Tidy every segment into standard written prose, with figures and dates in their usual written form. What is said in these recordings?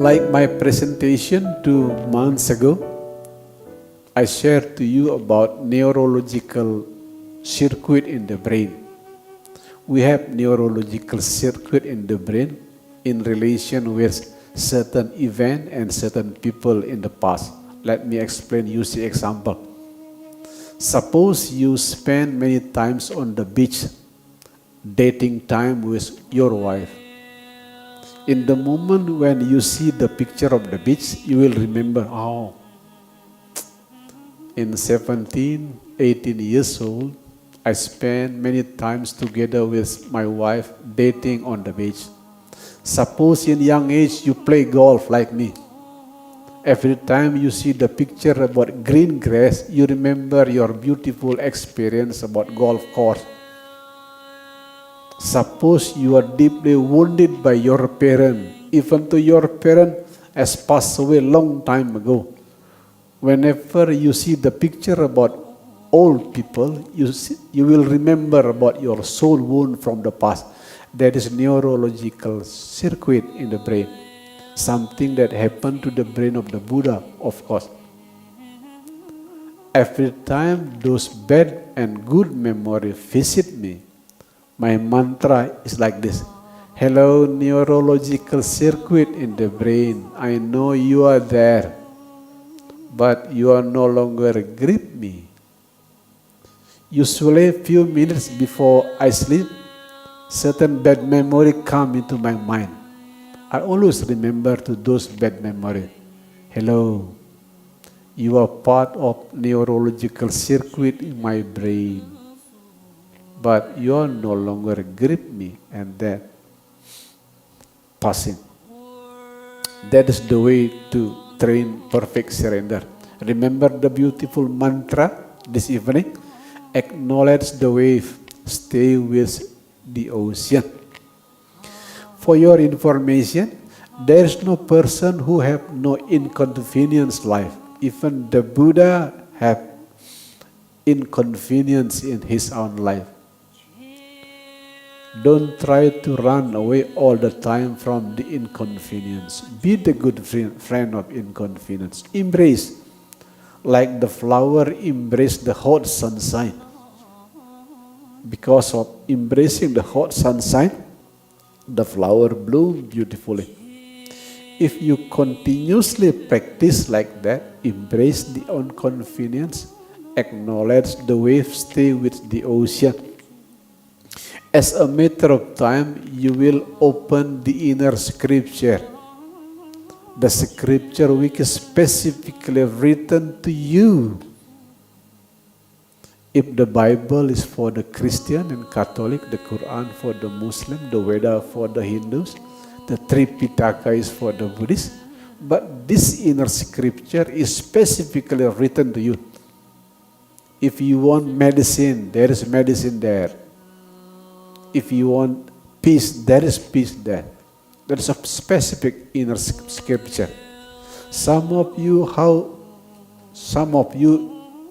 Like my presentation 2 months ago, I shared to you about neurological circuit in the brain. We have neurological circuit in the brain in relation with certain event and certain people in the past. Let me explain using example. Suppose you spend many times on the beach dating time with your wife. In the moment when you see the picture of the beach, you will remember, oh, in 17, 18 years old, I spent many times together with my wife dating on the beach. Suppose in young age you play golf like me. Every time you see the picture about green grass, you remember your beautiful experience about golf course. Suppose you are deeply wounded by your parent, even though your parent has passed away a long time ago. Whenever you see the picture about old people, you will remember about your soul wound from the past. That is neurological circuit in the brain. Something that happened to the brain of the Buddha, of course. Every time those bad and good memories visit me, my mantra is like this. Hello, neurological circuit in the brain. I know you are there, but you are no longer grip me. Usually a few minutes before I sleep, certain bad memory come into my mind. I always remember to those bad memories. Hello, you are part of neurological circuit in my brain, but you are no longer grip me, and that passing. That is the way to train perfect surrender. Remember the beautiful mantra this evening? Acknowledge the wave, stay with the ocean. For your information, there is no person who have no inconvenience life. Even the Buddha have inconvenience in his own life. Don't try to run away all the time from the inconvenience. Be the good friend of inconvenience. Embrace, like the flower embrace the hot sunshine. Because of embracing the hot sunshine, the flower blooms beautifully. If you continuously practice like that, embrace the inconvenience, acknowledge the wave, stay with the ocean. As a matter of time, you will open the inner scripture. The scripture which is specifically written to you. If the Bible is for the Christian and Catholic, the Quran for the Muslim, the Veda for the Hindus, the Tripitaka is for the Buddhists, but this inner scripture is specifically written to you. If you want medicine, there is medicine there. If you want peace, there is peace there. There is a specific inner scripture. Some of you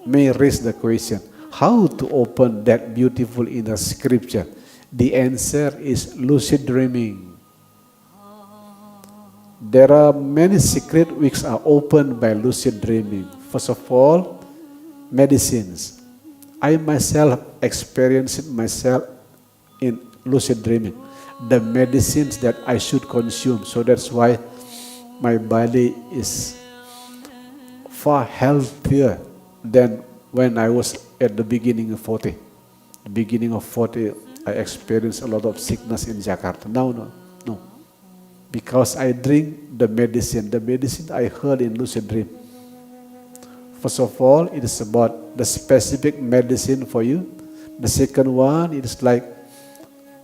may raise the question, how to open that beautiful inner scripture? The answer is lucid dreaming. There are many secrets which are opened by lucid dreaming. First of all, medicines. I myself experienced it myself in lucid dreaming. The medicines that I should consume. So that's why my body is far healthier than when I was at the beginning of 40. The beginning of 40, I experienced a lot of sickness in Jakarta. Now, no. Because I drink the medicine I heard in lucid dream. First of all, it is about the specific medicine for you. The second one, it is like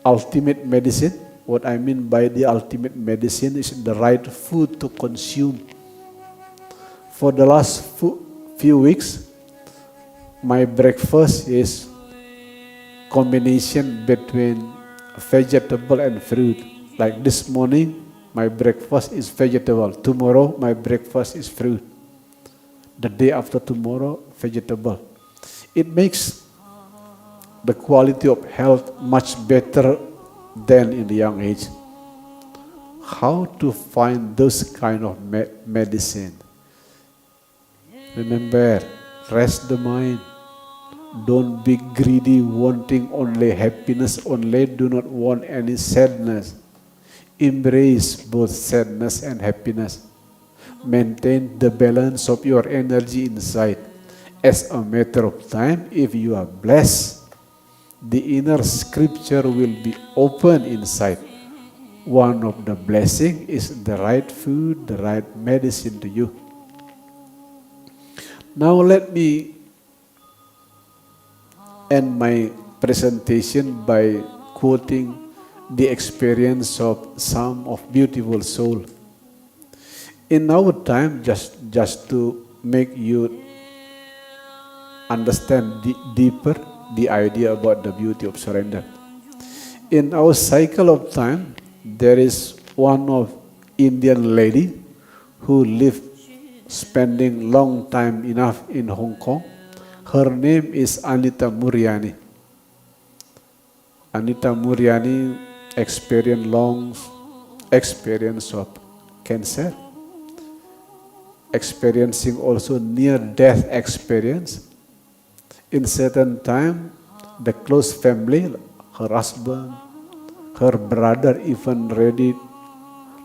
ultimate medicine. What I mean by the ultimate medicine is the right food to consume. For the last few weeks, my breakfast is combination between vegetable and fruit. Like this morning, my breakfast is vegetable. Tomorrow, my breakfast is fruit. The day after tomorrow, vegetable. It makes the quality of health much better than in the young age. how to find those kind of medicine. Remember, rest the mind. Don't be greedy, wanting only happiness only. Do not want any sadness. Embrace both sadness and happiness. Maintain the balance of your energy inside. As a matter of time, if you are blessed, the inner scripture will be open inside. One of the blessing is the right food, the right medicine to you. Now let me end my presentation by quoting the experience of some of beautiful soul. In our time, just to make you understand deeper the idea about the beauty of surrender. In our cycle of time, there is one of Indian lady who lived spending long time enough in Hong Kong. Her name is Anita Muriani. Anita Muriani experienced long experience of cancer, experiencing also near-death experience. In certain time, the close family, her husband, her brother even already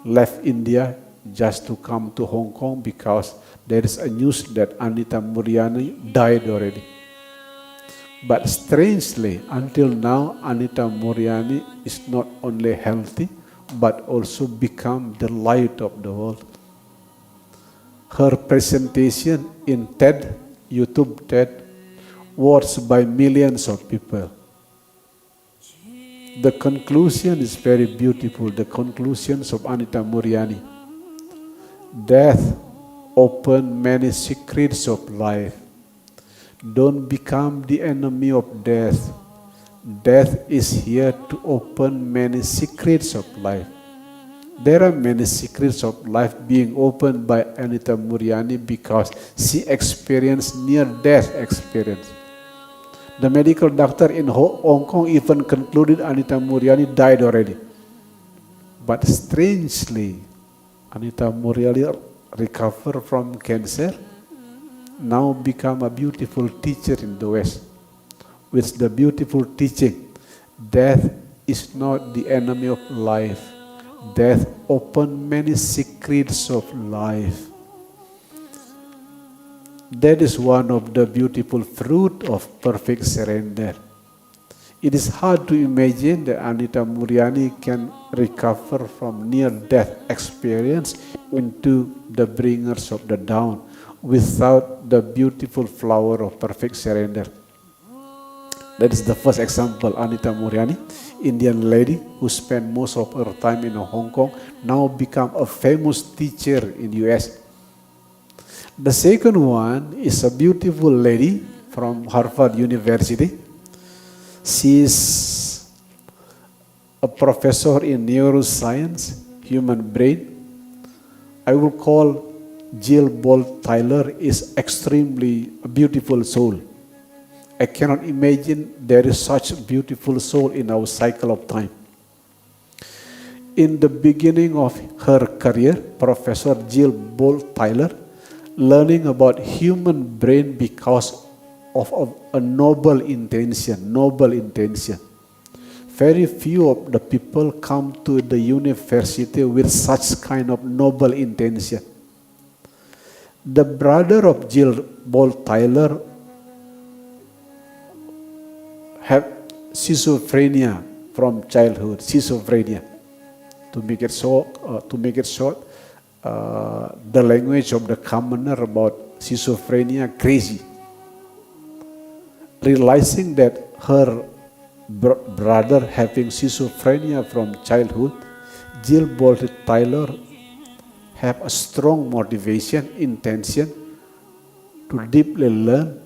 left India just to come to Hong Kong because there is a news that Anita Muriani died already. But strangely, until now, Anita Muriani is not only healthy, but also become the light of the world. Her presentation in TED, YouTube TED, watched by millions of people. The conclusion is very beautiful, the conclusions of Anita Muriani. Death opened many secrets of life. Don't become the enemy of death. Death is here to open many secrets of life. There are many secrets of life being opened by Anita Muriani because she experienced near-death experience. The medical doctor in Hong Kong even concluded Anita Muriani died already. But strangely, Anita Muriani recovered from cancer, now become a beautiful teacher in the West. With the beautiful teaching, death is not the enemy of life. Death opened many secrets of life. That is one of the beautiful fruit of perfect surrender. It is hard to imagine that Anita Muriani can recover from near-death experience into the bringers of the dawn without the beautiful flower of perfect surrender. That is the first example, Anita Muriani, Indian lady who spent most of her time in Hong Kong, now become a famous teacher in US. The second one is a beautiful lady from Harvard University. She is a professor in neuroscience, human brain. I will call Jill Bolt Tyler is extremely a beautiful soul. I cannot imagine there is such a beautiful soul in our cycle of time. In the beginning of her career, Professor Jill Bolt Tyler learning about human brain because of a noble intention. Very few of the people come to the university with such kind of noble intention. The brother of Jill Bolt Tyler have schizophrenia from childhood. Schizophrenia. To make it short, the language of the commoner about schizophrenia, crazy. Realizing that her brother having schizophrenia from childhood, Jill Bolt Tyler have a strong motivation, intention to deeply learn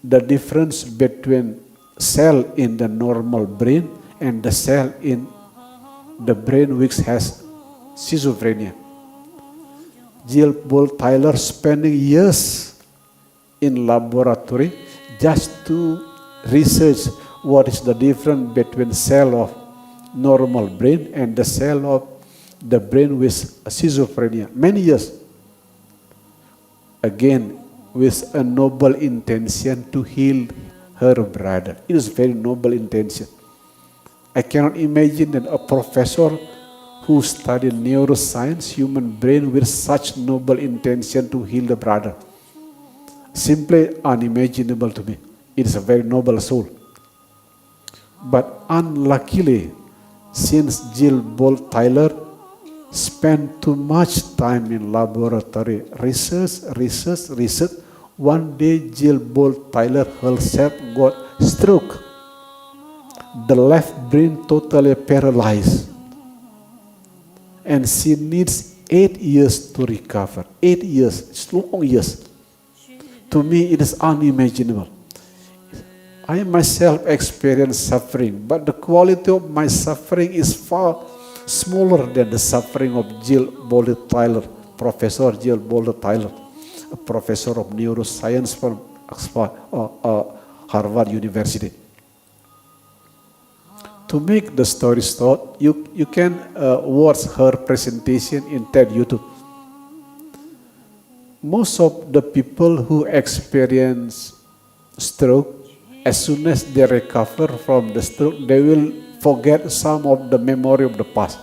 the difference between cell in the normal brain and the cell in the brain which has schizophrenia. Jill Bolt Tyler spending years in laboratory just to research what is the difference between cell of normal brain and the cell of the brain with schizophrenia, many years. Again, with a noble intention to heal her brother. It is very noble intention. I cannot imagine that a professor who studied neuroscience, human brain, with such noble intention to heal the brother. Simply unimaginable to me. It is a very noble soul. But unluckily, since Jill Bolt Tyler spent too much time in laboratory research, one day Jill Bolt Tyler herself got stroke. The left brain totally paralyzed. And she needs 8 years to recover. 8 years, it's long years. To me, it is unimaginable. I myself experience suffering, but the quality of my suffering is far smaller than the suffering of Jill Bolt Tyler, Professor Jill Bolt Tyler, a professor of neuroscience from Harvard University. To make the story short, you can watch her presentation in TED YouTube. Most of the people who experience stroke, as soon as they recover from the stroke, they will forget some of the memory of the past.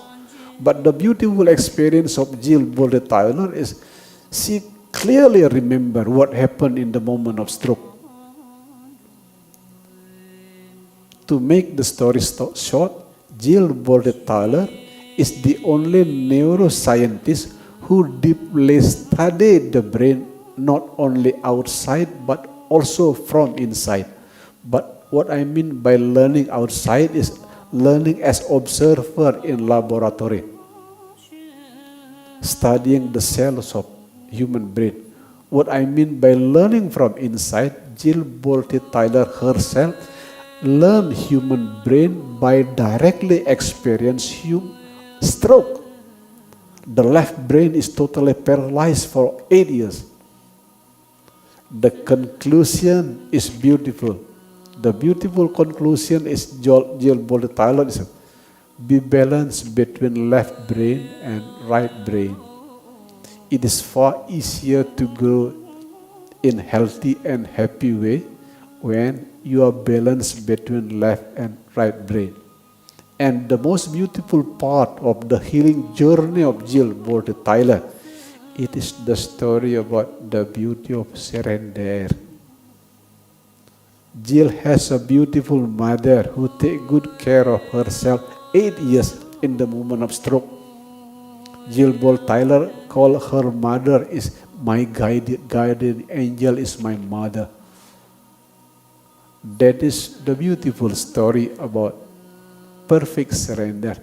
But the beautiful experience of Jill Bolt Tyler is she clearly remember what happened in the moment of stroke. To make the story short, Jill Bolt Tyler is the only neuroscientist who deeply studied the brain not only outside but also from inside. But what I mean by learning outside is learning as observer in laboratory, studying the cells of human brain. What I mean by learning from inside, Jill Bolt Tyler herself learned human brain by directly experience stroke. The left brain is totally paralyzed for 8 years. The conclusion is beautiful. The beautiful conclusion is Jill Bolt Tyler is be balanced between left brain and right brain. It is far easier to grow in healthy and happy way when you are balanced between left and right brain. And the most beautiful part of the healing journey of Jill Bolt Tyler, it is the story about the beauty of surrender. Jill has a beautiful mother who takes good care of herself 8 years in the moment of stroke. Jill Bolt Tyler called her mother is my guardian angel is my mother. That is the beautiful story about perfect surrender.